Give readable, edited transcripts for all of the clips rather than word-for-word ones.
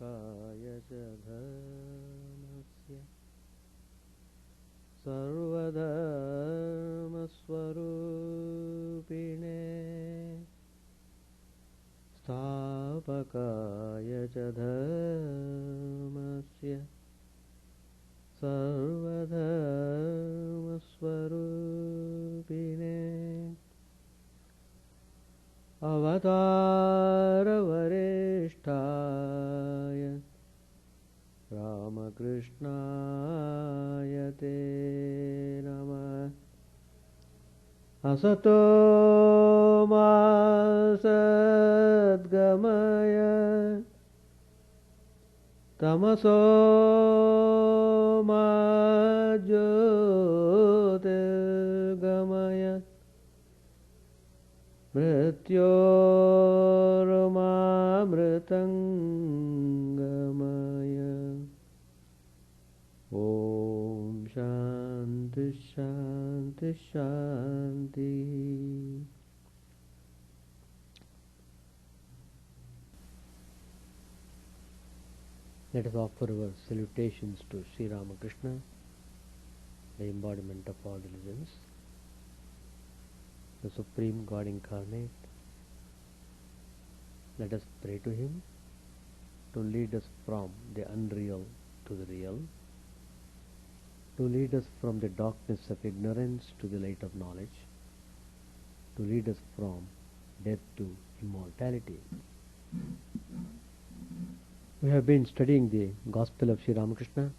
च धर्मस्य सर्वधर्मस्वरूपिणे स्थापकाय च धर्मस्य सर्वधर्मस्वरूपिणे अवतारवरिष्ठाय रामकृष्णाय ते नमः। असतो मा सद्गमय तमसो मा ज्योतिर्गमय मृत्योर्मामृतङ्गमय। ॐ शान्ति शान्ति शान्ति। Let us offer our salutations to Sri Ramakrishna, the embodiment of all religions, the Supreme God Incarnate. Let us pray to Him to lead us from the unreal to the real, to lead us from the darkness of ignorance to the light of knowledge, to lead us from death to immortality. We have been studying the Gospel of Sri Ramakrishna.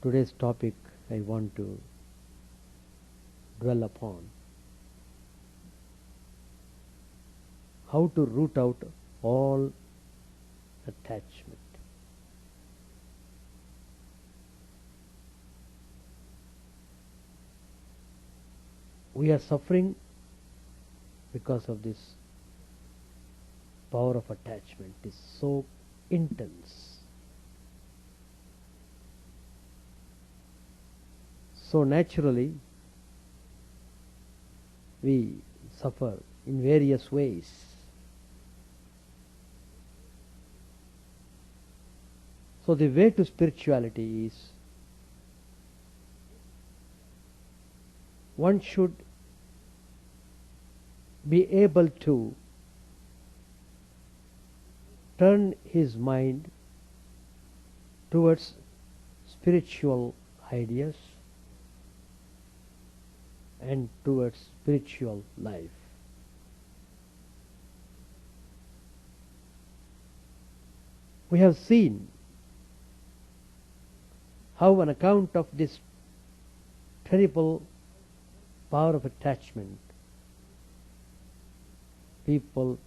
Today's topic I want to dwell upon: how to root out all attachment. We are suffering because of this power of attachment is so intense. So naturally, we suffer in various ways. So the way to spirituality is one should be able to turn his mind towards spiritual ideas and towards spiritual life. We have seen how, on account of this terrible power of attachment, people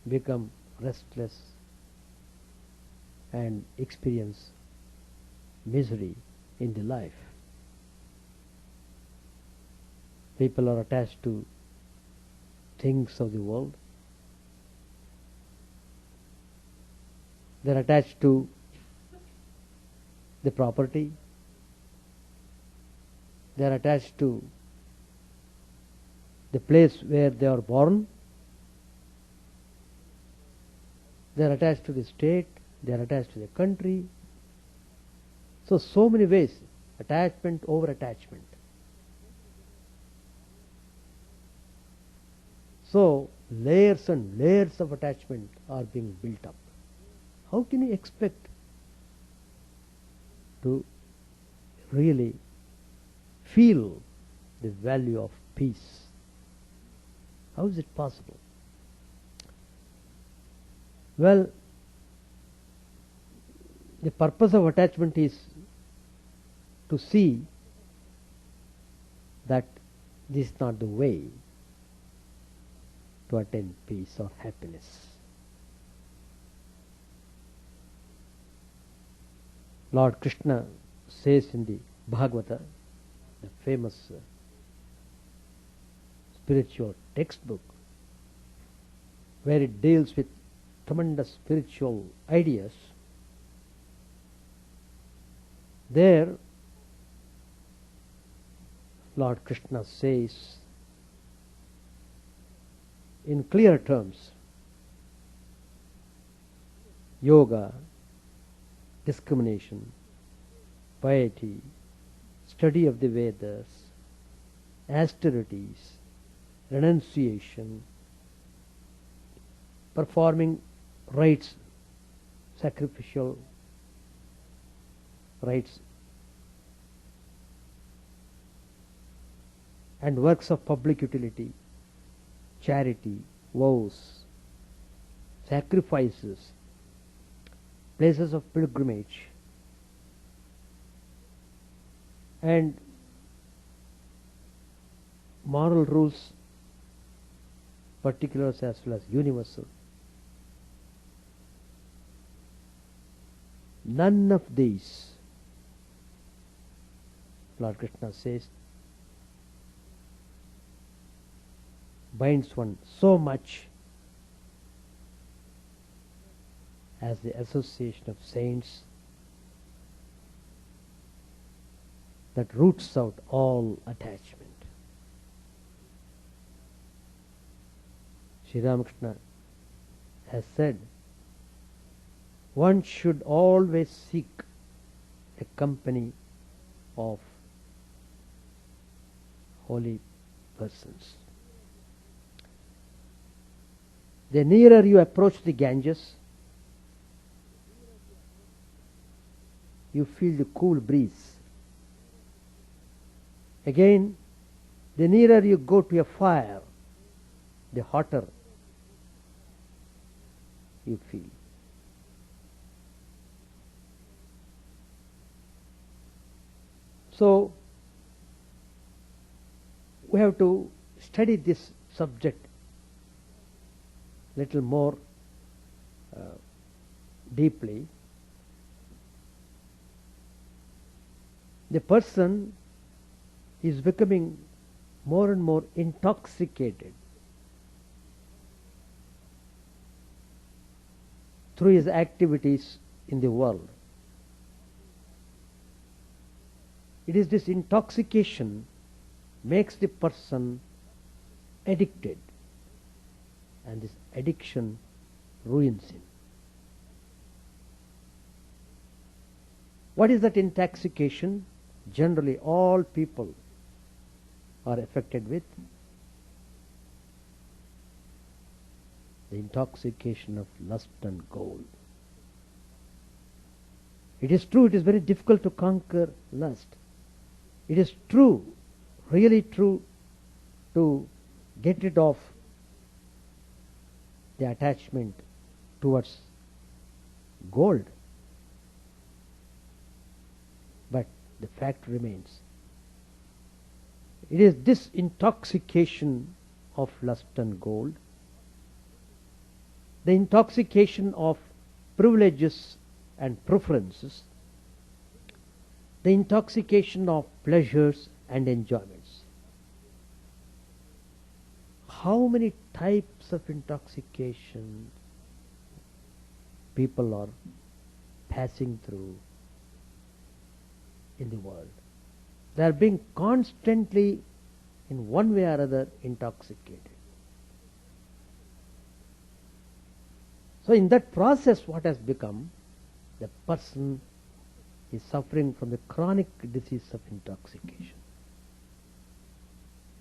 become restless and experience misery in the life. People are attached to things of the world. They are attached to the property. They are attached to the place where they are born. They are attached to the state. They are attached to the country. So many ways. Attachment over attachment. So layers and layers of attachment are being built up. How can you expect to really feel the value of peace? How is it possible? Well, the purpose of attachment is to see that this is not the way to attain peace or happiness. Lord Krishna says in the Bhagavata, the famous spiritual textbook, where it deals with tremendous spiritual ideas, there Lord Krishna says in clear terms. Yoga, discrimination, piety, study of the Vedas, austerities, renunciation, performing rites, sacrificial rites, and works of public utility, charity, vows, sacrifices, places of pilgrimage, and moral rules, particulars as well as universal. None of these, Lord Krishna says, binds one so much as the association of saints that roots out all attachment. Sri Ramakrishna has said, one should always seek a company of holy persons. The nearer you approach the Ganges, you feel the cool breeze. Again, the nearer you go to a fire, the hotter you feel. So, we have to study this subject little more deeply. The person is becoming more and more intoxicated through his activities in the world. It is this intoxication makes the person addicted, and this addiction ruins him. What is that intoxication? Generally, all people are affected with the intoxication of lust and gold. It is true, it is very difficult to conquer lust. It is true, really true, to get rid of the attachment towards gold. But the fact remains, it is this intoxication of lust and gold, the intoxication of privileges and preferences, the intoxication of pleasures and enjoyments. How many types of intoxication people are passing through in the world? They are being constantly, in one way or other, intoxicated. So in that process, what has become? The person is suffering from the chronic disease of intoxication.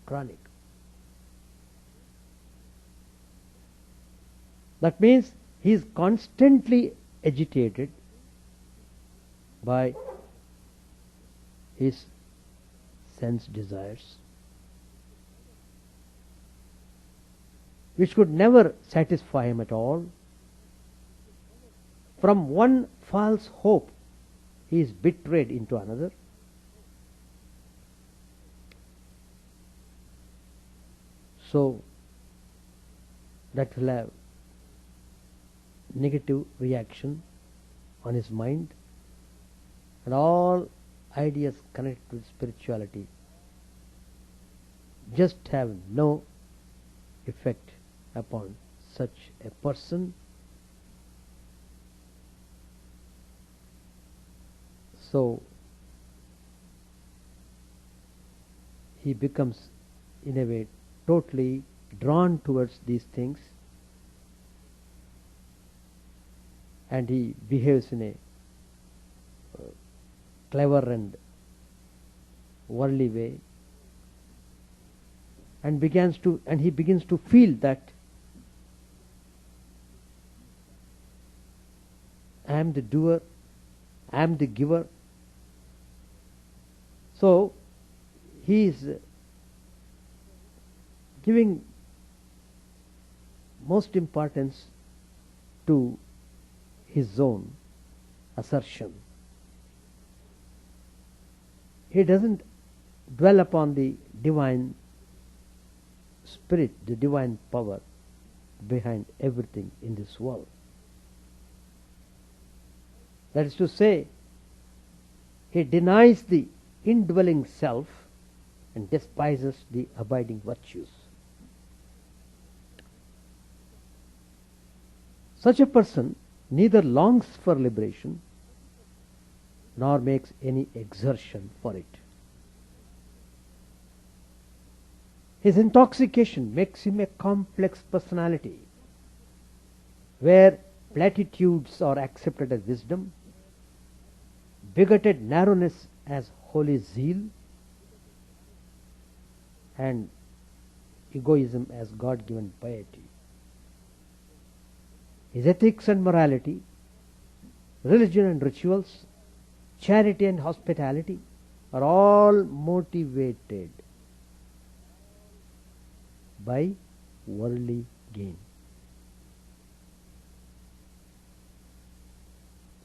Chronic. That means he is constantly agitated by his sense desires, which could never satisfy him at all. From one false hope, he is betrayed into another. So, that will have negative reaction on his mind, and all ideas connected with spirituality just have no effect upon such a person. So he becomes, in a way, totally drawn towards these things, and he behaves in a clever and worldly way, and he begins to feel that I am the doer, I am the giver. So he is giving most importance to his own assertion. He doesn't dwell upon the divine spirit, the divine power behind everything in this world. That is to say, he denies the indwelling self and despises the abiding virtues. Such a person neither longs for liberation nor makes any exertion for it. His intoxication makes him a complex personality, where platitudes are accepted as wisdom, bigoted narrowness as holy zeal, and egoism as God-given piety. His ethics and morality, religion and rituals, charity and hospitality are all motivated by worldly gain.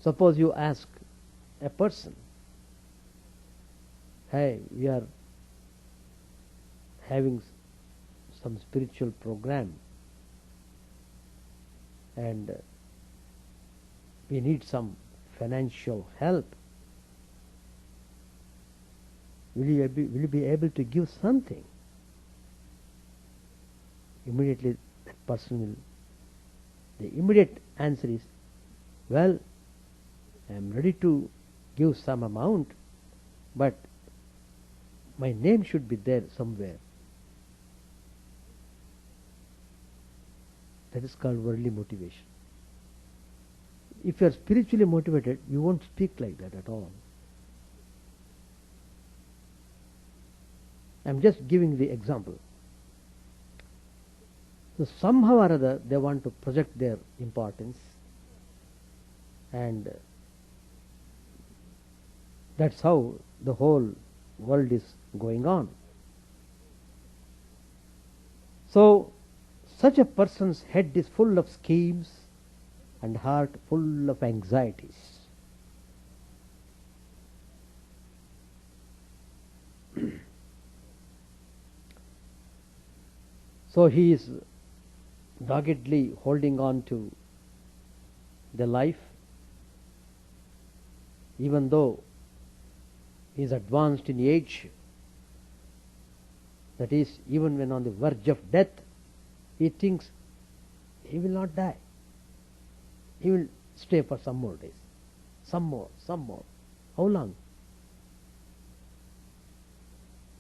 Suppose you ask a person, hey, we are having some spiritual program and we need some financial help. Will you be able to give something? Immediately that person will, the immediate answer is, well, I am ready to give some amount, but my name should be there somewhere. That is called worldly motivation. If you are spiritually motivated, you won't speak like that at all. I am just giving the example. So somehow or other they want to project their importance, and that's how the whole world is going on. So such a person's head is full of schemes and heart full of anxieties. So he is doggedly holding on to the life, even though he is advanced in age. That is, even when on the verge of death, he thinks he will not die. He will stay for some more days. Some more. How long?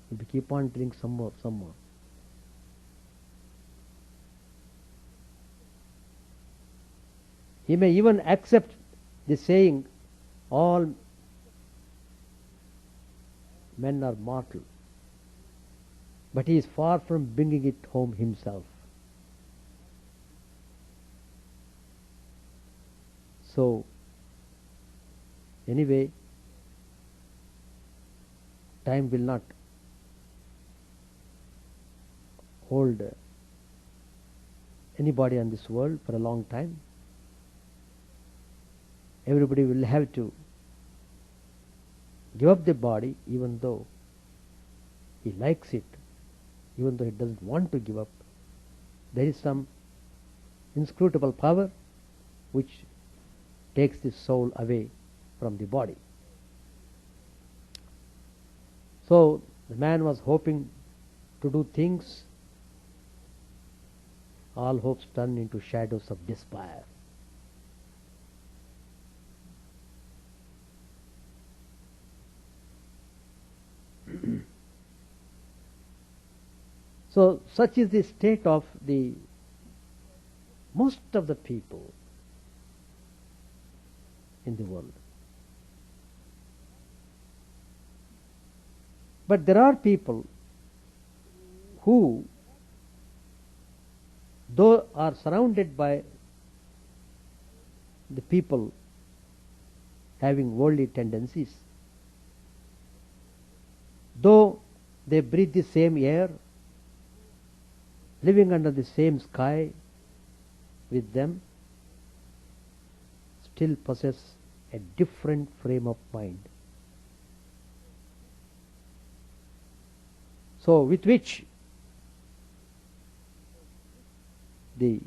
He will keep on telling some more. He may even accept the saying, all men are mortal, but he is far from bringing it home himself. So, anyway, time will not hold anybody on this world for a long time. Everybody will have to give up the body, even though he likes it, even though he doesn't want to give up. There is some inscrutable power which takes the soul away from the body. So the man was hoping to do things. All hopes turned into shadows of despair. So such is the state of the most of the people in the world. But there are people who, though are surrounded by the people having worldly tendencies, though they breathe the same air, living under the same sky with them, still possess a different frame of mind. So with which the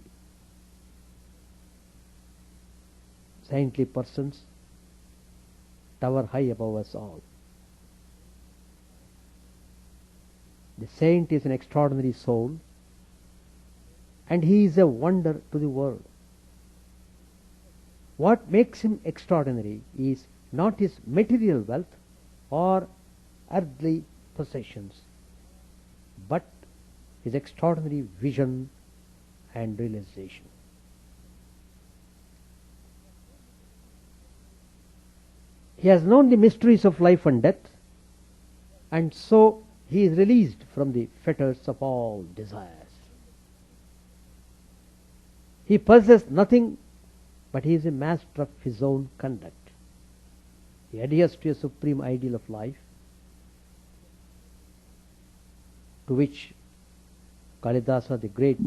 saintly persons tower high above us all. The saint is an extraordinary soul, and he is a wonder to the world. What makes him extraordinary is not his material wealth or earthly possessions, but his extraordinary vision and realization. He has known the mysteries of life and death, and so he is released from the fetters of all desires. He possesses nothing, but he is a master of his own conduct. He adheres to a supreme ideal of life, to which Kalidasa, the great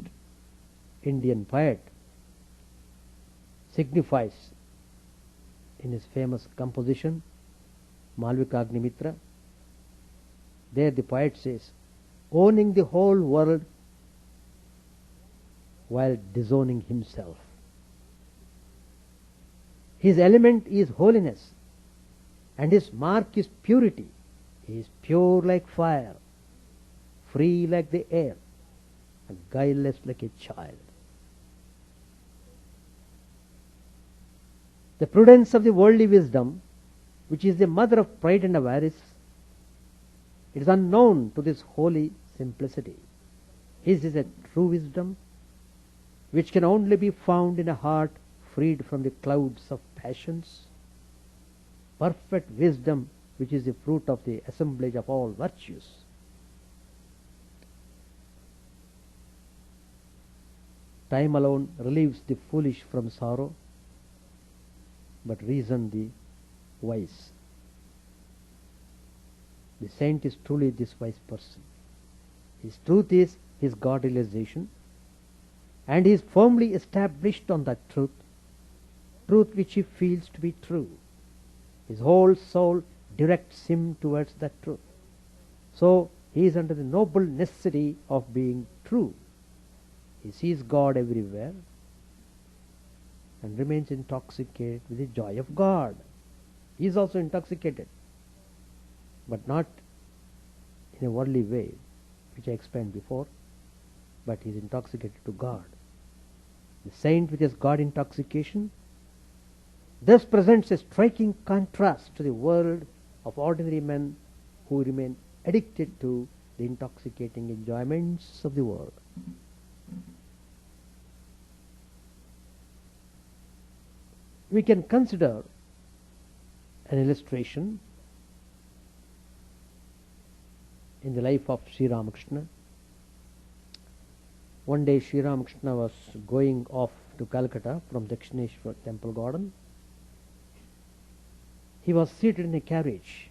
Indian poet, signifies in his famous composition Malvikagnimitra. There the poet says, owning the whole world while disowning himself. His element is holiness, and his mark is purity. He is pure like fire, free like the air, and guileless like a child. The prudence of the worldly wisdom, which is the mother of pride and avarice, it is unknown to this holy simplicity. His is a true wisdom, which can only be found in a heart freed from the clouds of passions. Perfect wisdom, which is the fruit of the assemblage of all virtues. Time alone relieves the foolish from sorrow, but reason the wise. The saint is truly this wise person. His truth is his God realization, and he is firmly established on that truth which he feels to be true. His whole soul directs him towards that truth. So he is under the noble necessity of being true. He sees God everywhere and remains intoxicated with the joy of God. He is also intoxicated, but not in a worldly way, which I explained before, but he is intoxicated to God. The saint with his God intoxication thus presents a striking contrast to the world of ordinary men who remain addicted to the intoxicating enjoyments of the world. We can consider an illustration in the life of Sri Ramakrishna. One day Sri Ramakrishna was going off to Calcutta from Dakshineshwar Temple Garden. He was seated in a carriage.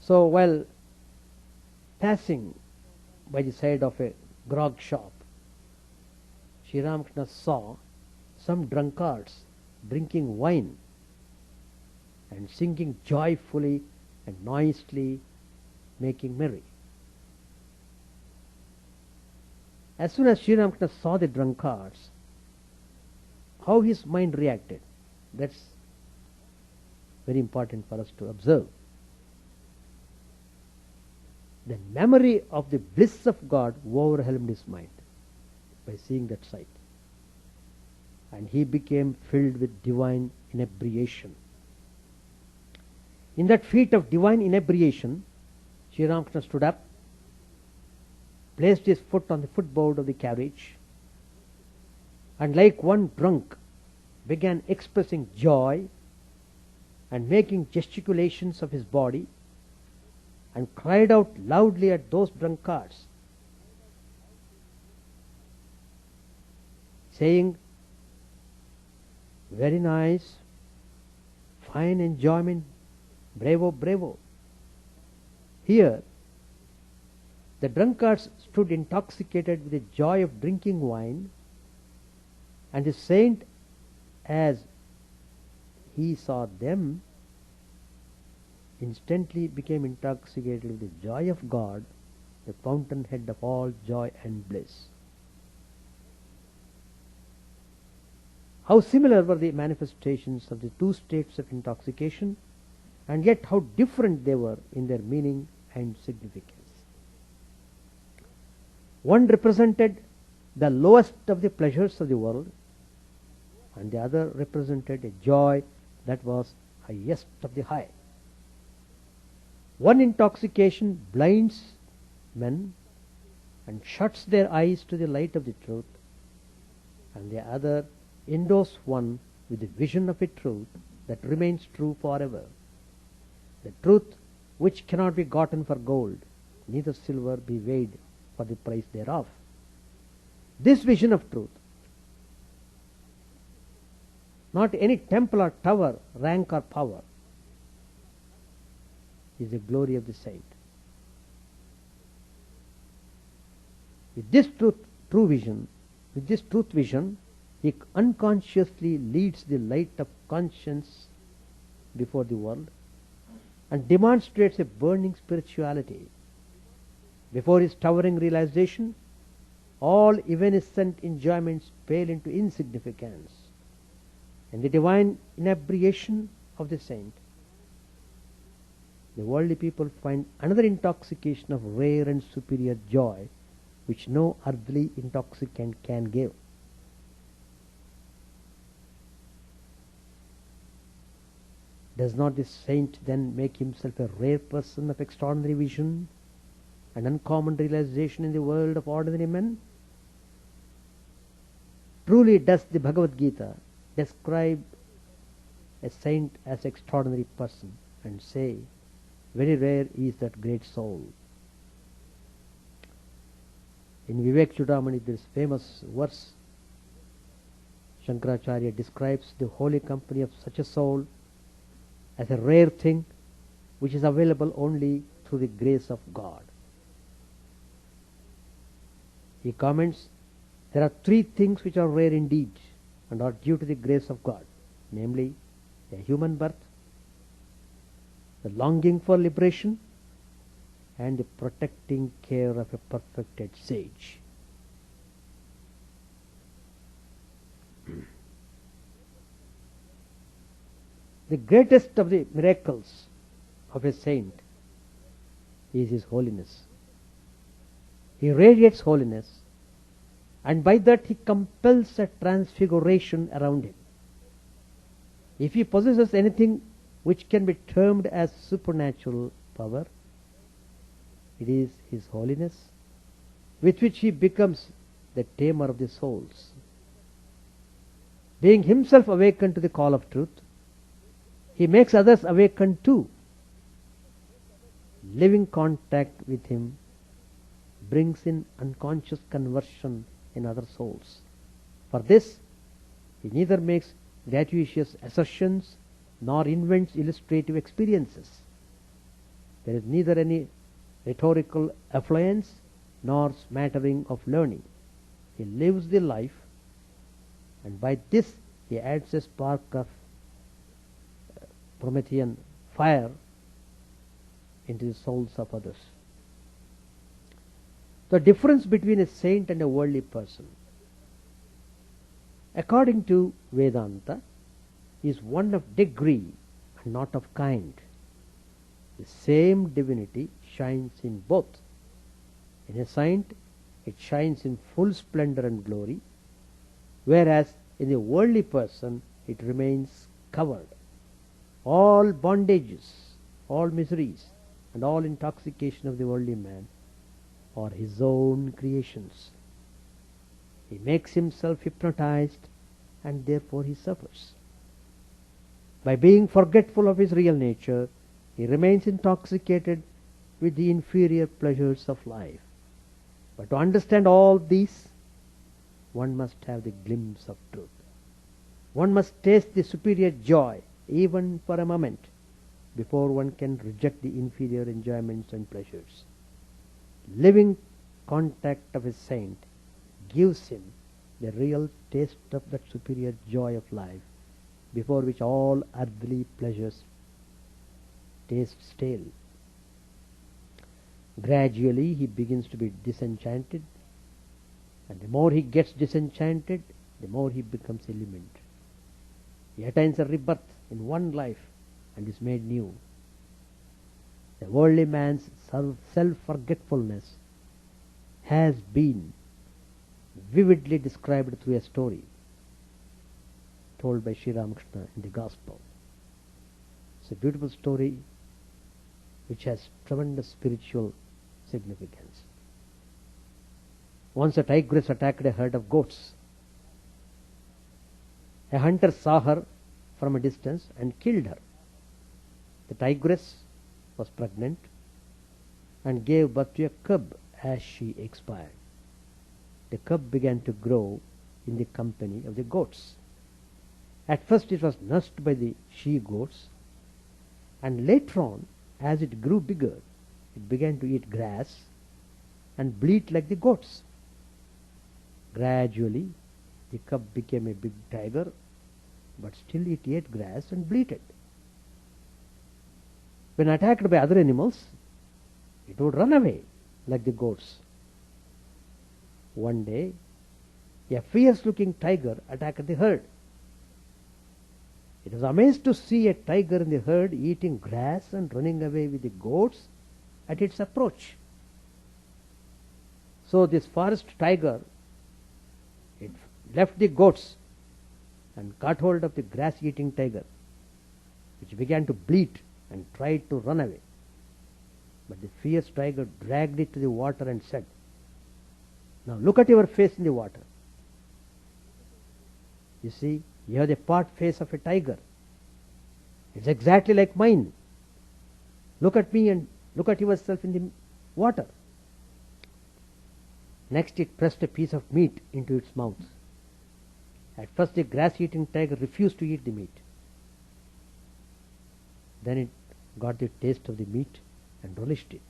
So while passing by the side of a grog shop, Sri Ramakrishna saw some drunkards drinking wine and singing joyfully and noisily, making merry. As soon as Sri Ramakrishna saw the drunkards, how his mind reacted, that's very important for us to observe. The memory of the bliss of God overwhelmed his mind by seeing that sight, and he became filled with divine inebriation. In that feat of divine inebriation, Sri Ramakrishna stood up, placed his foot on the footboard of the carriage, and like one drunk began expressing joy and making gesticulations of his body, and cried out loudly at those drunkards, saying, "Very nice, fine enjoyment, bravo, bravo." Here, the drunkards stood intoxicated with the joy of drinking wine, and the saint, as he saw them, instantly became intoxicated with the joy of God, the fountainhead of all joy and bliss. How similar were the manifestations of the two states of intoxication, and yet how different they were in their meaning and significance. One represented the lowest of the pleasures of the world, and the other represented a joy that was highest of the high. One intoxication blinds men and shuts their eyes to the light of the truth, and the other endows one with the vision of a truth that remains true forever. The truth which cannot be gotten for gold, neither silver be weighed for the price thereof. This vision of truth, not any temple or tower, rank or power, is the glory of the saint. With this truth vision, he unconsciously leads the light of conscience before the world and demonstrates a burning spirituality. Before his towering realization, all evanescent enjoyments pale into insignificance. In the divine inebriation of the saint, the worldly people find another intoxication of rare and superior joy which no earthly intoxicant can give. Does not this saint then make himself a rare person of extraordinary vision and uncommon realization in the world of ordinary men? Truly does the Bhagavad Gita describe a saint as extraordinary person and say, very rare is that great soul. In Vivekananda, there is famous verse. Shankaracharya describes the holy company of such a soul as a rare thing which is available only through the grace of God. He comments, there are three things which are rare indeed and are due to the grace of God, namely a human birth, the longing for liberation, and the protecting care of a perfected sage. The greatest of the miracles of a saint is his holiness. He radiates holiness, and by that he compels a transfiguration around him. If he possesses anything which can be termed as supernatural power, it is his holiness, with which he becomes the tamer of the souls. Being himself awakened to the call of truth, he makes others awaken too. Living contact with him brings in unconscious conversion in other souls. For this, he neither makes gratuitous assertions nor invents illustrative experiences. There is neither any rhetorical affluence nor smattering of learning. He lives the life, and by this he adds a spark of Promethean fire into the souls of others. The difference between a saint and a worldly person, according to Vedanta, is one of degree and not of kind. The same divinity shines in both. In a saint, it shines in full splendor and glory, whereas in the worldly person, it remains covered. All bondages all miseries, and all intoxication of the worldly man are his own creations. He makes himself hypnotized, and therefore he suffers. By being forgetful of his real nature, he remains intoxicated with the inferior pleasures of life. But to understand all these, one must have the glimpse of truth. One must taste the superior joy, even for a moment, before one can reject the inferior enjoyments and pleasures. Living contact of a saint gives him the real taste of that superior joy of life, before which all earthly pleasures taste stale. Gradually he begins to be disenchanted, and the more he gets disenchanted, the more he becomes illumined. He attains a rebirth in one life and is made new. The worldly man's self-forgetfulness has been vividly described through a story told by Sri Ramakrishna in the Gospel. It's a beautiful story which has tremendous spiritual significance. Once a tigress attacked a herd of goats. A hunter saw her from a distance and killed her. The tigress was pregnant and gave birth to a cub as she expired. The cub began to grow in the company of the goats. At first it was nursed by the she-goats, and later on, as it grew bigger, it began to eat grass and bleat like the goats. Gradually, the cub became a big tiger, but still it ate grass and bleated. When attacked by other animals, it would run away like the goats. One day, a fierce-looking tiger attacked the herd. It was amazed to see a tiger in the herd eating grass and running away with the goats at its approach. So this forest tiger, it left the goats and caught hold of the grass-eating tiger, which began to bleat and tried to run away. But the fierce tiger dragged it to the water and said, "Now look at your face in the water. You see, you have the part face of a tiger. It's exactly like mine. Look at me and look at yourself in the water." Next it pressed a piece of meat into its mouth. At first the grass-eating tiger refused to eat the meat. Then it got the taste of the meat and relished it.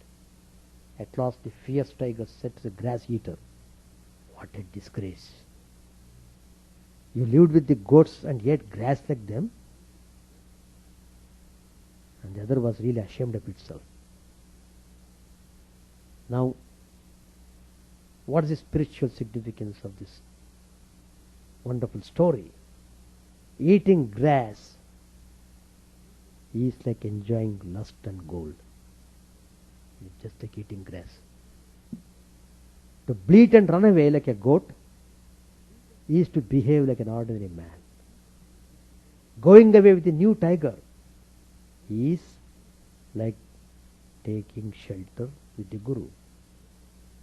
At last the fierce tiger said to the grass-eater, "What a disgrace! You lived with the goats and ate grass like them?" And the other was really ashamed of itself. Now, what is the spiritual significance of this wonderful story? Eating grass is like enjoying lust and gold. It's just like eating grass. To bleat and run away like a goat is to behave like an ordinary man. Going away with a new tiger is like taking shelter with the Guru,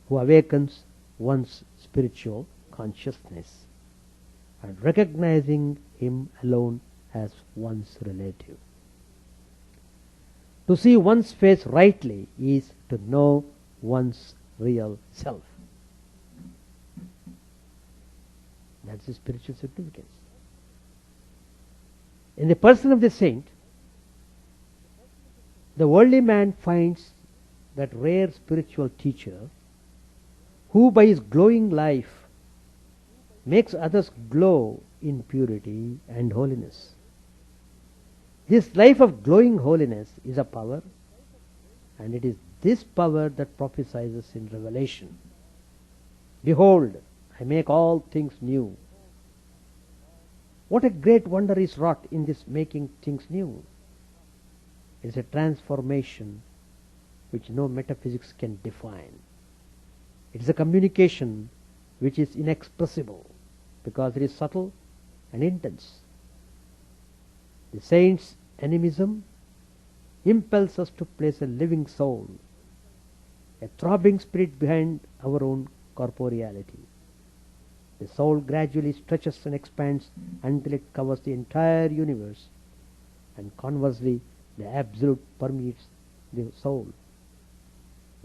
who awakens one's spiritual consciousness and recognizing him alone as one's relative. To see one's face rightly is to know one's real self. That's the spiritual significance. In the person of the saint, the worldly man finds that rare spiritual teacher who by his glowing life makes others glow in purity and holiness. This life of glowing holiness is a power, and it is this power that prophesies in Revelation, "Behold, I make all things new." What a great wonder is wrought in this making things new. It is a transformation which no metaphysics can define. It is a communication which is inexpressible because it is subtle and intense. The saint's animism impels us to place a living soul, a throbbing spirit behind our own corporeality. The soul gradually stretches and expands until it covers the entire universe, and conversely, the Absolute permeates the soul.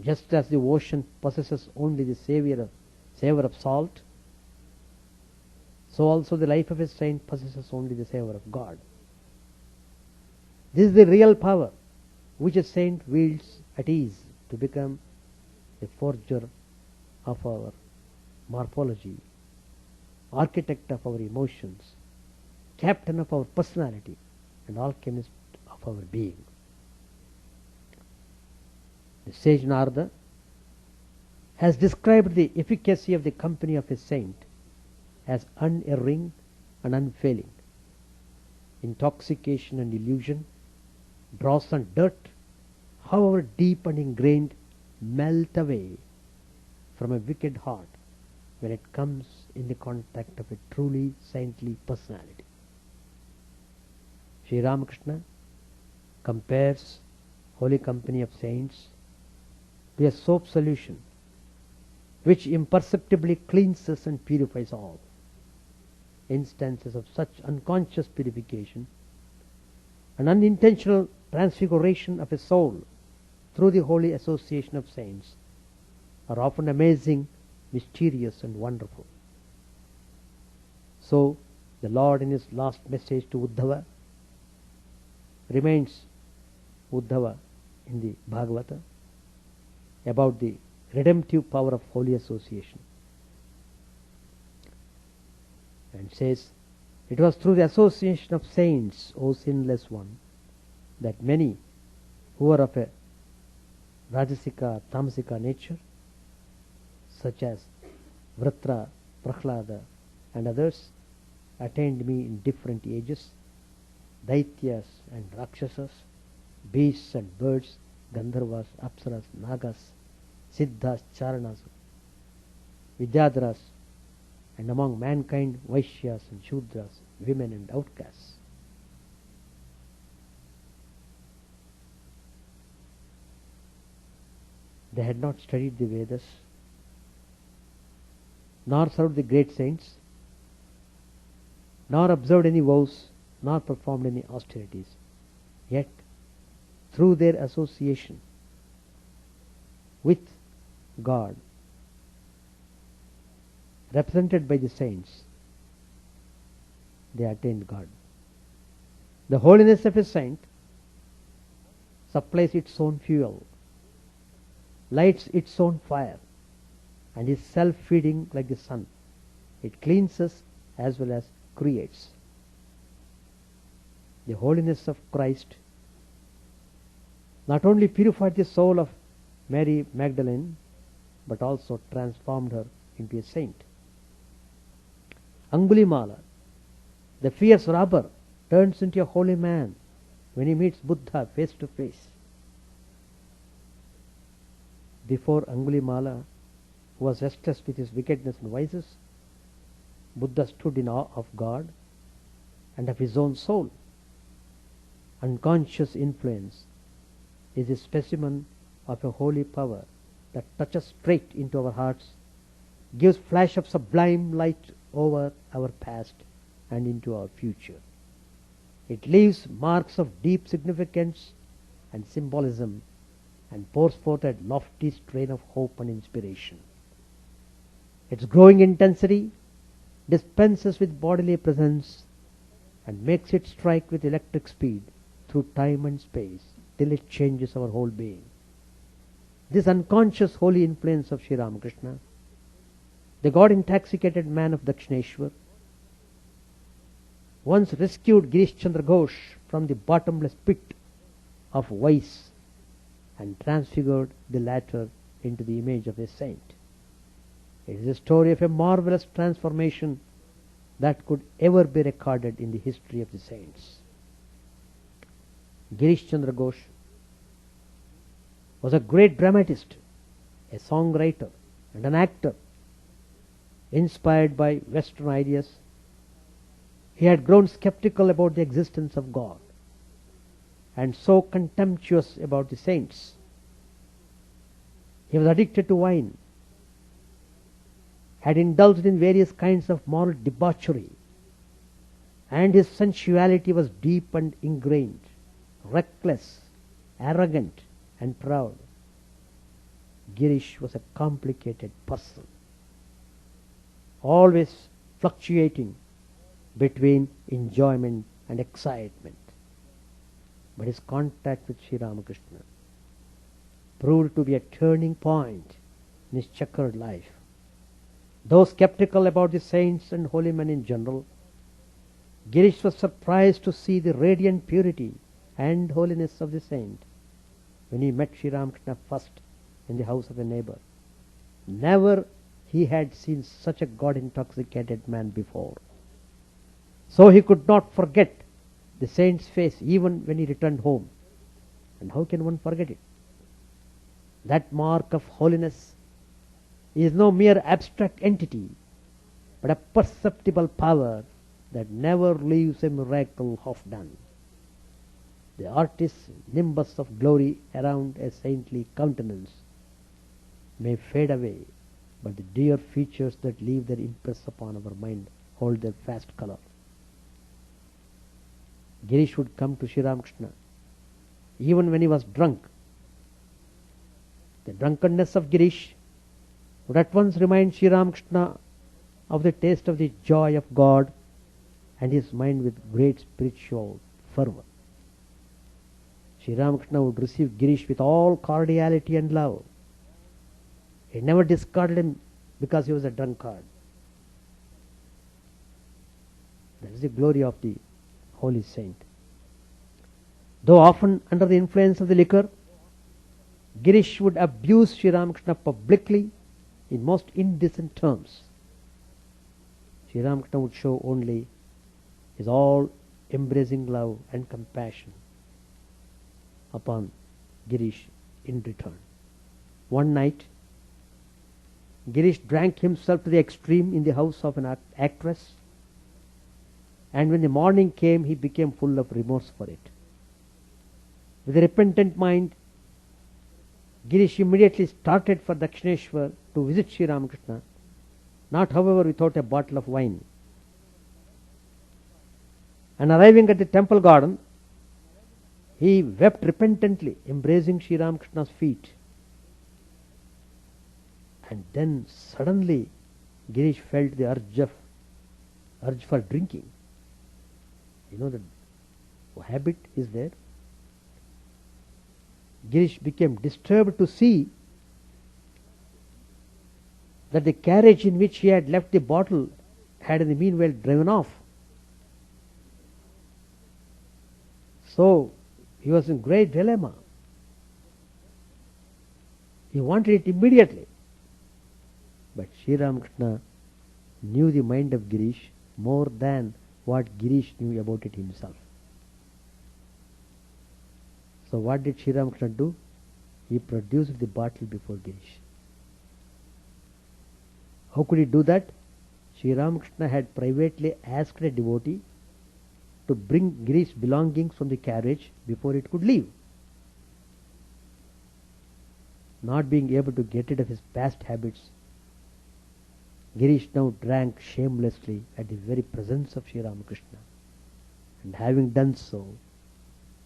Just as the ocean possesses only the savor of salt, so also the life of a saint possesses only the savor of God. This is the real power which a saint wields at ease to become the forger of our morphology, architect of our emotions, captain of our personality, and alchemist of our being. The sage Narada has described the efficacy of the company of a saint as unerring and unfailing. Intoxication and illusion, dross and dirt, however deep and ingrained, melt away from a wicked heart when it comes in the contact of a truly saintly personality. Sri Ramakrishna compares holy company of saints to a soap solution which imperceptibly cleanses and purifies all. Instances of such unconscious purification and unintentional transfiguration of a soul through the holy association of saints are often amazing, mysterious, and wonderful. So, the Lord in his last message to Uddhava reminds Uddhava in the Bhagavata about the redemptive power of holy association, and says, "It was through the association of saints, O sinless one, that many who were of a Rajasika, Tamasika nature, such as Vratra, Prahlada, and others, attained me in different ages, Daityas and Rakshasas, beasts and birds, Gandharvas, Apsaras, Nagas, Siddhas, Charanas, Vidyadharas, and among mankind, Vaishyas and Shudras, women and outcasts." They had not studied the Vedas, nor served the great saints, nor observed any vows, nor performed any austerities. Yet, through their association with God, represented by the saints, they attained God. The holiness of a saint supplies its own fuel, lights its own fire, and is self-feeding like the sun. It cleanses as well as creates. The holiness of Christ not only purified the soul of Mary Magdalene, but also transformed her into a saint. Angulimala, the fierce robber, turns into a holy man when he meets Buddha face to face. Before Angulimala, who was restless with his wickedness and vices, Buddha stood in awe of God and of his own soul. Unconscious influence is a specimen of a holy power that touches straight into our hearts, gives flash of sublime light over our past and into our future. It leaves marks of deep significance and symbolism and pours forth a lofty strain of hope and inspiration. Its growing intensity dispenses with bodily presence and makes it strike with electric speed through time and space till it changes our whole being. This unconscious holy influence of Sri Ramakrishna, the God-intoxicated man of Dakshineshwar, once rescued Girish Chandra Ghosh from the bottomless pit of vice and transfigured the latter into the image of a saint. It is a story of a marvelous transformation that could ever be recorded in the history of the saints. Girish Chandra Ghosh was a great dramatist, a songwriter, and an actor. Inspired by Western ideas, he had grown skeptical about the existence of God and so contemptuous about the saints. He was addicted to wine, had indulged in various kinds of moral debauchery, and his sensuality was deep and ingrained, reckless, arrogant, and proud. Girish was a complicated person, always fluctuating between enjoyment and excitement. But his contact with Sri Ramakrishna proved to be a turning point in his checkered life. Though skeptical about the saints and holy men in general, Girish was surprised to see the radiant purity and holiness of the saint when he met Sri Ramakrishna first in the house of a neighbor. Never he had seen such a God-intoxicated man before. So he could not forget the saint's face even when he returned home. And how can one forget it? That mark of holiness is no mere abstract entity, but a perceptible power that never leaves a miracle half done. The artist's nimbus of glory around a saintly countenance may fade away, but the dear features that leave their impress upon our mind hold their fast color. Girish would come to Sri Ramakrishna even when he was drunk. The drunkenness of Girish would at once remind Sri Ramakrishna of the taste of the joy of God and his mind with great spiritual fervor. Sri Ramakrishna would receive Girish with all cordiality and love. He never discarded him because he was a drunkard. That is the glory of the holy saint. Though often under the influence of the liquor, Girish would abuse Sri Ramakrishna publicly in most indecent terms. Sri Ramakrishna would show only his all-embracing love and compassion upon Girish in return. One night, Girish drank himself to the extreme in the house of an actress, and when the morning came, he became full of remorse for it. With a repentant mind, Girish immediately started for Dakshineshwar to visit Sri Ramakrishna, not however without a bottle of wine. And arriving at the temple garden, he wept repentantly, embracing Sri Ramakrishna's feet. And then suddenly Girish felt the urge for drinking. You know, the habit is there. Girish became disturbed to see that the carriage in which he had left the bottle had in the meanwhile driven off. So he was in great dilemma. He wanted it immediately. But Sri Ramakrishna knew the mind of Girish more than what Girish knew about it himself. So what did Sri Ramakrishna do? He produced the bottle before Girish. How could he do that? Sri Ramakrishna had privately asked a devotee to bring Girish's belongings from the carriage before it could leave. Not being able to get rid of his past habits, Girish now drank shamelessly at the very presence of Sri Ramakrishna. And having done so,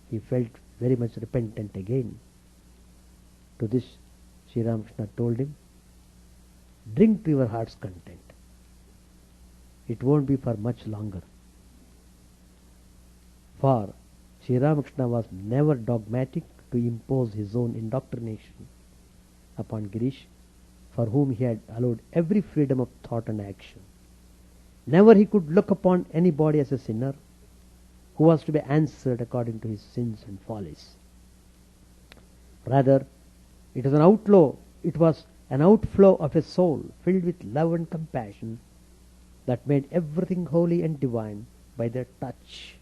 he felt very much repentant again. To this, Sri Ramakrishna told him, "Drink to your heart's content. It won't be for much longer." For Sri Ramakrishna was never dogmatic to impose his own indoctrination upon Girish, for whom he had allowed every freedom of thought and action. Never he could look upon anybody as a sinner who was to be answered according to his sins and follies. Rather, it was an outflow of a soul filled with love and compassion that made everything holy and divine by their touch.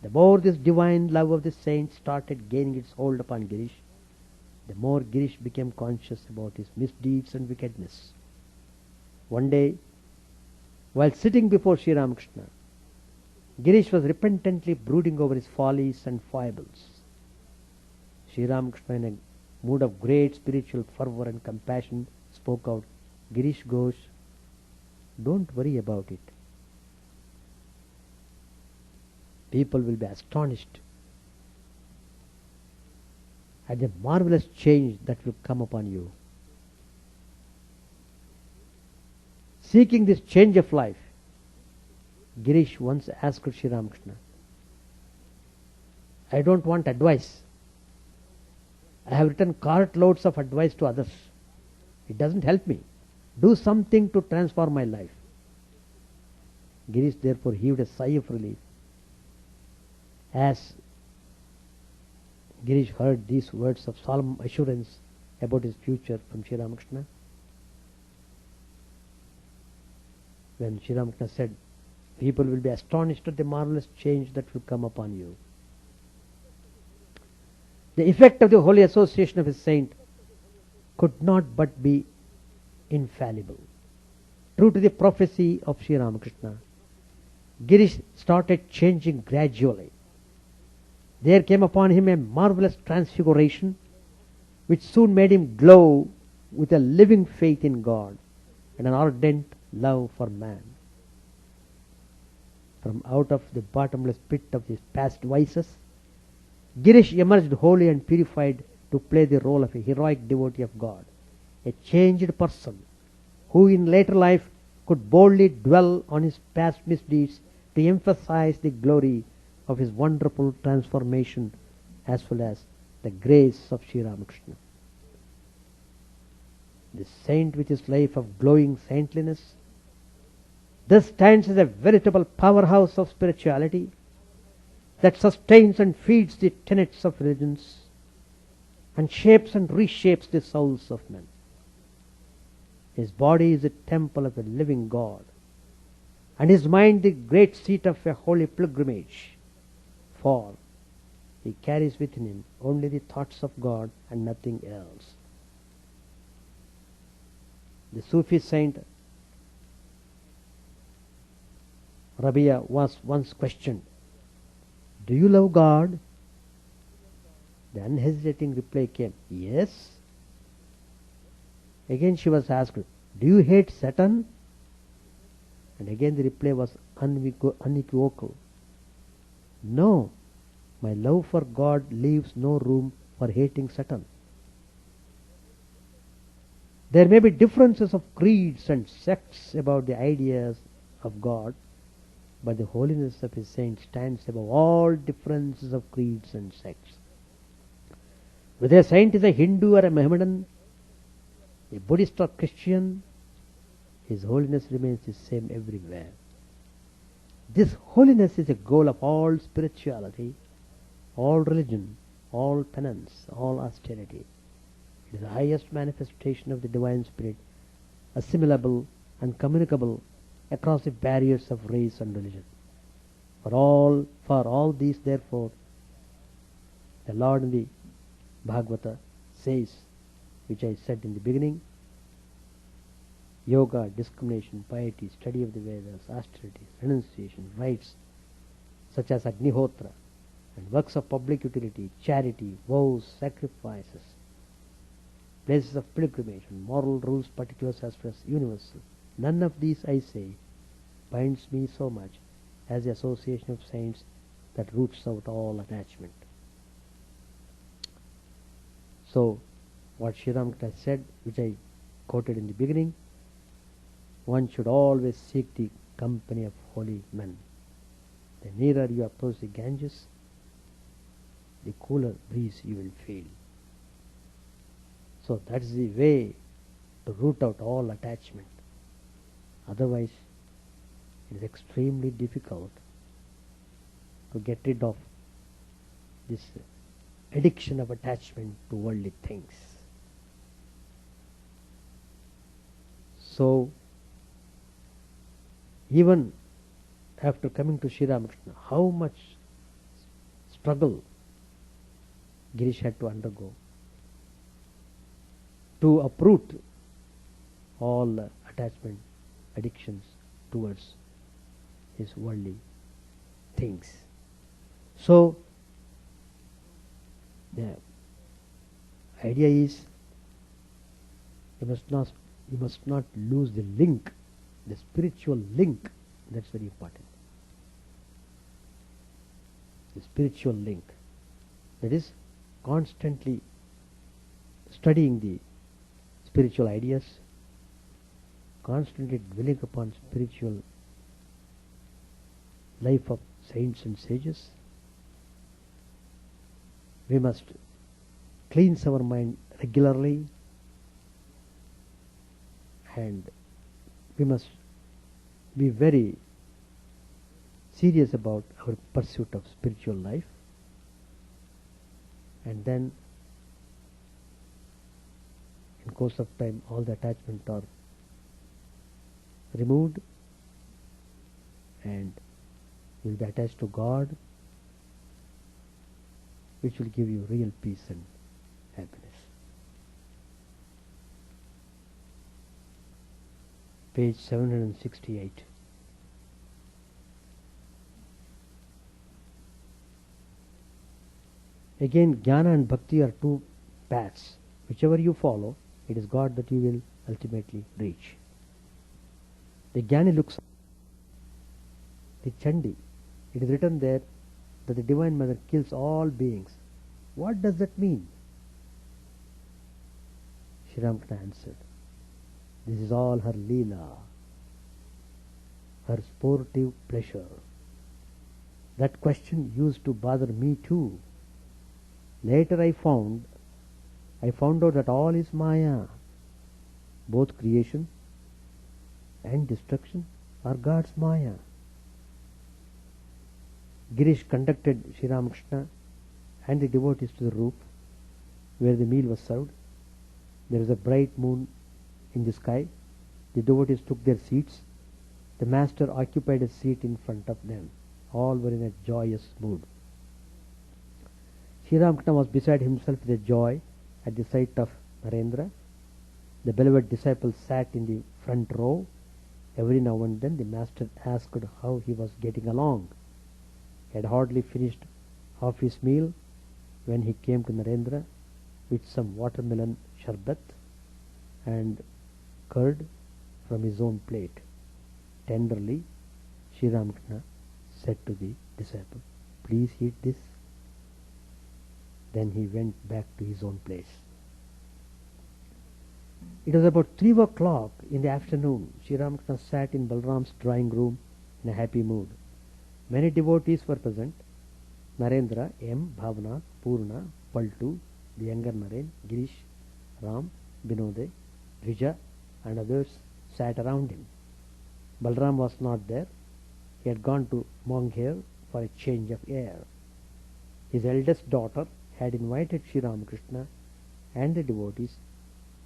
The more this divine love of the saints started gaining its hold upon Girish, the more Girish became conscious about his misdeeds and wickedness. One day, while sitting before Sri Ramakrishna, Girish was repentantly brooding over his follies and foibles. Sri Ramakrishna, in a mood of great spiritual fervor and compassion, spoke out, Girish Ghosh, don't worry about it. People will be astonished at the marvelous change that will come upon you. Seeking this change of life, Girish once asked Sri Ramakrishna, I don't want advice. I have written cartloads of advice to others. It doesn't help me. Do something to transform my life. Girish therefore heaved a sigh of relief as Girish heard these words of solemn assurance about his future from Sri Ramakrishna. When Sri Ramakrishna said, people will be astonished at the marvelous change that will come upon you. The effect of the holy association of a saint could not but be infallible. True to the prophecy of Sri Ramakrishna, Girish started changing gradually. There came upon him a marvelous transfiguration which soon made him glow with a living faith in God and an ardent love for man. From out of the bottomless pit of his past vices, Girish emerged holy and purified to play the role of a heroic devotee of God, a changed person who in later life could boldly dwell on his past misdeeds to emphasize the glory of his wonderful transformation as well as the grace of Sri Ramakrishna. The saint with his life of glowing saintliness thus stands as a veritable powerhouse of spirituality that sustains and feeds the tenets of religions and shapes and reshapes the souls of men. His body is a temple of a living God, and his mind the great seat of a holy pilgrimage, for he carries within him only the thoughts of God and nothing else. The Sufi saint Rabia was once questioned, do you love God? The unhesitating reply came, yes. Again she was asked, do you hate Satan? And again the reply was unequivocal. No, my love for God leaves no room for hating Satan. There may be differences of creeds and sects about the ideas of God, but the holiness of his saint stands above all differences of creeds and sects. Whether a saint is a Hindu or a Mohammedan, a Buddhist or Christian, his holiness remains the same everywhere. This holiness is a goal of all spirituality, all religion, all penance, all austerity. It is the highest manifestation of the divine spirit, assimilable and communicable across the barriers of race and religion. For all these, therefore, the Lord in the Bhagavata says, which I said in the beginning, yoga, discrimination, piety, study of the Vedas, austerity, renunciation, rites such as Agnihotra, and works of public utility, charity, vows, sacrifices, places of pilgrimage, and moral rules, particulars as well as universal. None of these, I say, binds me so much as the association of saints that roots out all attachment. So, what Sri Ramakrishna said, which I quoted in the beginning, one should always seek the company of holy men. The nearer you approach the Ganges, the cooler breeze you will feel. So that is the way to root out all attachment. Otherwise, it is extremely difficult to get rid of this addiction of attachment to worldly things. So, even after coming to Sri Ramakrishna, how much struggle Girish had to undergo to uproot all attachment, addictions towards his worldly things. So, Idea is you must not lose the link, the spiritual link. That's very important. The spiritual link. That is constantly studying the spiritual ideas, constantly dwelling upon spiritual life of saints and sages. We must cleanse our mind regularly, and we must be very serious about our pursuit of spiritual life. And then in course of time all the attachment are removed and you will be attached to God, which will give you real peace and happiness. Page 768. Again, Jnana and Bhakti are two paths. Whichever you follow, it is God that you will ultimately reach. The Jnani looks at the Chandi. It is written there that the Divine Mother kills all beings. What does that mean? Sri Ramakrishna answered, this is all her Leela, her sportive pleasure. That question used to bother me too. Later I found out that all is Maya. Both creation and destruction are God's Maya. Girish conducted Sri Ramakrishna and the devotees to the roof where the meal was served. There was a bright moon in the sky. The devotees took their seats. The master occupied a seat in front of them. All were in a joyous mood. Sri Ramakrishna was beside himself with joy at the sight of Narendra. The beloved disciple sat in the front row. Every now and then the master asked how he was getting along. He had hardly finished half his meal when he came to Narendra with some watermelon sharbat and curd from his own plate. Tenderly, Sri Ramakrishna said to the disciple, please eat this. Then he went back to his own place. It was about 3 o'clock in the afternoon. Sri Ramakrishna sat in Balram's drawing room in a happy mood. Many devotees were present. Narendra, M, Bhavana, Purna, Paltu, the younger Naren, Girish, Ram, Binode, Rija and others sat around him. Balram was not there. He had gone to Mongher for a change of air. His eldest daughter had invited Sri Ramakrishna and the devotees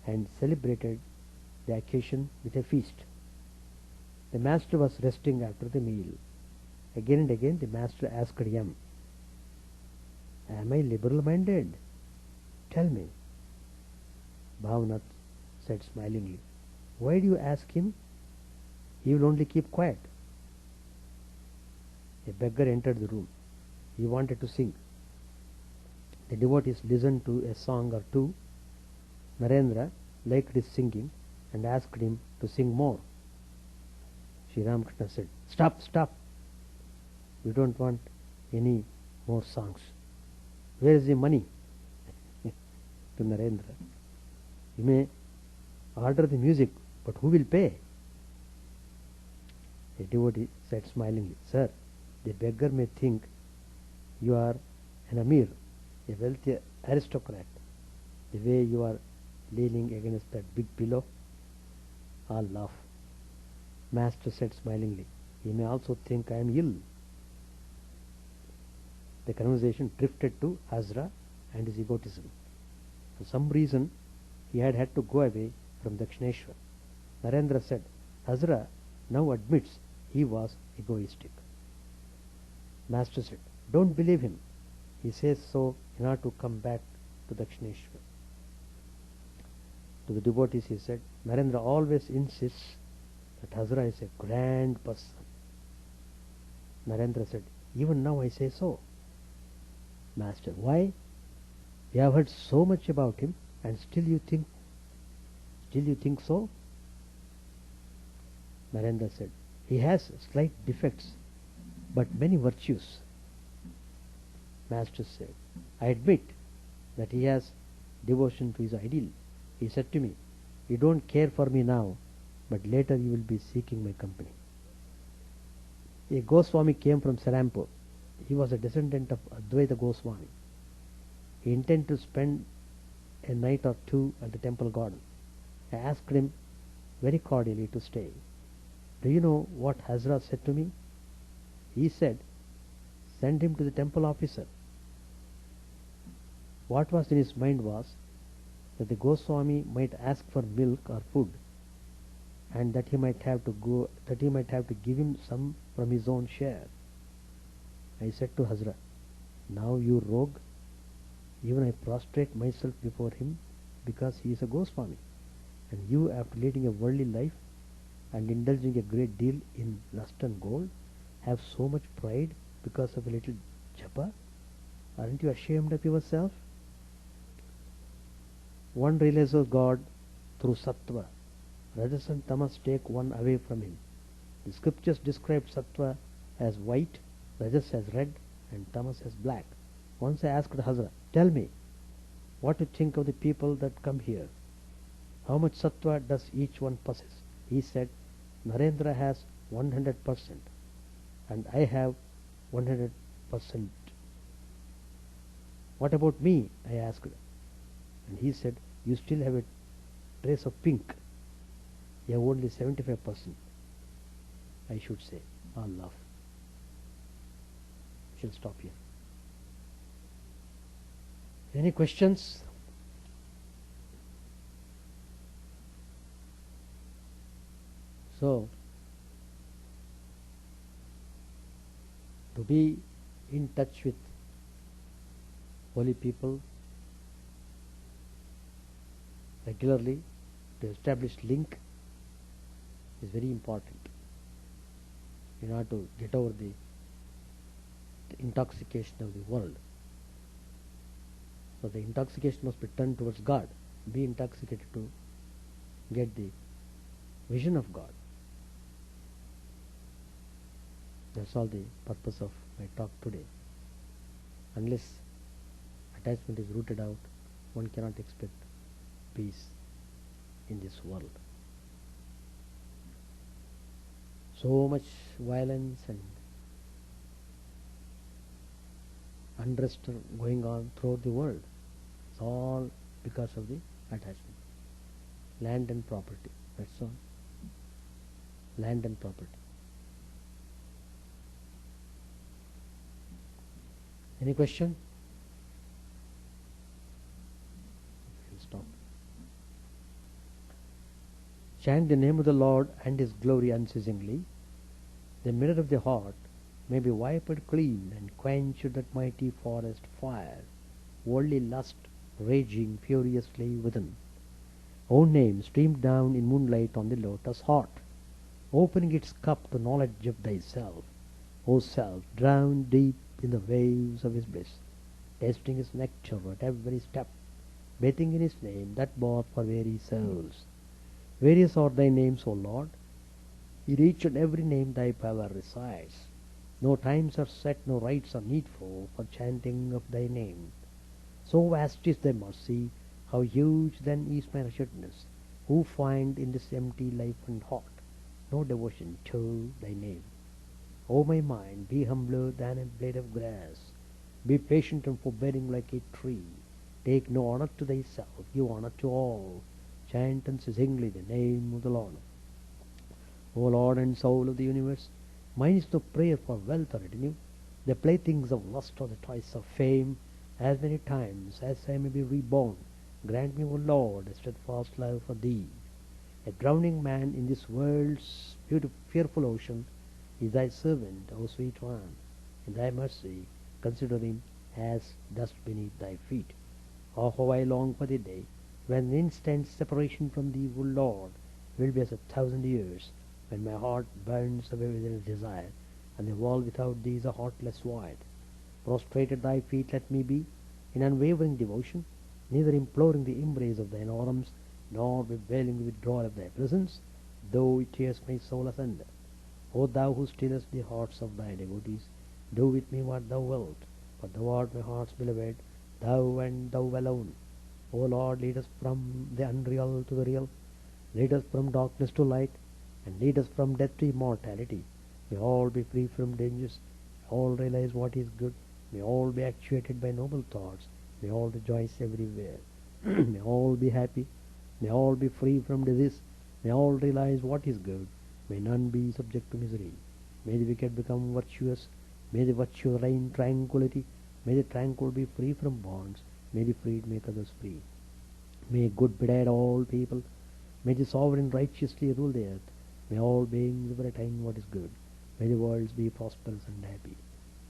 and celebrated the occasion with a feast. The master was resting after the meal. Again and again the master asked him, am I liberal-minded? Tell me. Bhavanath said smilingly, why do you ask him? He will only keep quiet. A beggar entered the room. He wanted to sing. The devotees listened to a song or two. Narendra liked his singing and asked him to sing more. Sri Ramakrishna said, stop, stop. We don't want any more songs. Where is the money? To Narendra. You may order the music, but who will pay? The devotee said smilingly, sir, the beggar may think you are an Amir, a wealthy aristocrat. The way you are leaning against that big pillow, all laugh. Master said smilingly, he may also think I am ill. The conversation drifted to Hazra and his egotism. For some reason, he had to go away from Dakshineshwar. Narendra said, Hazra now admits he was egoistic. Master said, don't believe him. He says so in order to come back to Dakshineshwar. To the devotees he said, Narendra always insists that Hazra is a grand person. Narendra said, even now I say so. Master, why? We have heard so much about him. And still you think so? Narendra said, he has slight defects, but many virtues. Master said, I admit that he has devotion to his ideal. He said to me, you don't care for me now, but later you will be seeking my company. A Goswami came from Serampur. He was a descendant of Advaita Goswami. He intended to spend a night or two at the temple garden. I asked him very cordially to stay. Do you know what Hazra said to me? He said, send him to the temple officer. What was in his mind was that the Goswami might ask for milk or food, and that he might have to give him some from his own share. I said to Hazra, now you rogue, even I prostrate myself before him because he is a Goswami, and you, after leading a worldly life and indulging a great deal in lust and gold, have so much pride because of a little japa? Aren't you ashamed of yourself? One realizes God through sattva. Rajas and tamas take one away from him. The scriptures describe sattva as white, rajas as red, and tamas as black. Once I asked Hazra, tell me, what you think of the people that come here? How much sattva does each one possess? He said, Narendra has 100%, and I have 100%. What about me? I asked. And he said, you still have a trace of pink. You have only 75%. I should say, Allah. Shall stop here. Any questions? So, to be in touch with holy people regularly, to establish link, is very important in order to get over the intoxication of the world. So the intoxication must be turned towards God. Be intoxicated to get the vision of God. That's all the purpose of my talk today. Unless attachment is rooted out, one cannot expect peace in this world. So much violence and unrest going on throughout the world. It's all because of the attachment. Land and property, that's all. Land and property. Any question? We'll stop. Chant the name of the Lord and His glory unceasingly. The mirror of the heart may be wiped clean and quenched that mighty forest fire, worldly lust raging furiously within. O name streamed down in moonlight on the lotus heart, opening its cup to knowledge of thyself. O self, drowned deep in the waves of his bliss, tasting his nectar at every step, bathing in his name that bought for weary souls. Various are thy names, O Lord. In each and every name thy power resides. No times are set, no rites are needful for chanting of thy name. So vast is thy mercy, how huge then is my wretchedness, who find in this empty life and heart no devotion to thy name. O my mind, be humbler than a blade of grass. Be patient and forbearing like a tree. Take no honor to thyself, give honor to all. Chant unceasingly the name of the Lord. O Lord and soul of the universe, mine is no prayer for wealth or retinue, the playthings of lust or the toys of fame. As many times as I may be reborn, grant me, O Lord, a steadfast love for thee. A drowning man in this world's fearful ocean is thy servant, O sweet one. In thy mercy, consider him as dust beneath thy feet. Oh, how I long for the day when an instant's separation from thee, O Lord, will be as 1,000 years, when my heart burns away with desire, and the world without thee is a heartless void. Prostrate at thy feet let me be, in unwavering devotion, neither imploring the embrace of thine arms, nor bewailing the withdrawal of thy presence, though it tears my soul asunder. O thou who stillest the hearts of thy devotees, do with me what thou wilt, for thou art my heart's beloved, thou and thou alone. O Lord, lead us from the unreal to the real, lead us from darkness to light, and lead us from death to immortality. May all be free from dangers, may all realize what is good, may all be actuated by noble thoughts, may all rejoice everywhere, may all be happy, may all be free from disease, may all realize what is good, may none be subject to misery. May the wicked become virtuous, may the virtuous reign tranquility, may the tranquil be free from bonds, may the freed make others free. May good betide all people, may the sovereign righteously rule the earth, may all beings ever attain what is good, may the worlds be prosperous and happy,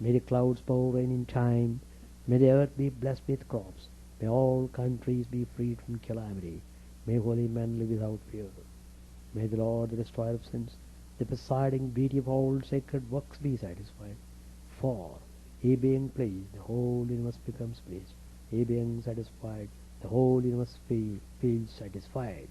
may the clouds pour rain in time, may the earth be blessed with crops, may all countries be freed from calamity, may holy men live without fear. May the Lord, the destroyer of sins, the presiding beauty of all sacred works be satisfied. For, he being pleased, the whole universe becomes pleased. He being satisfied, the whole universe feels satisfied.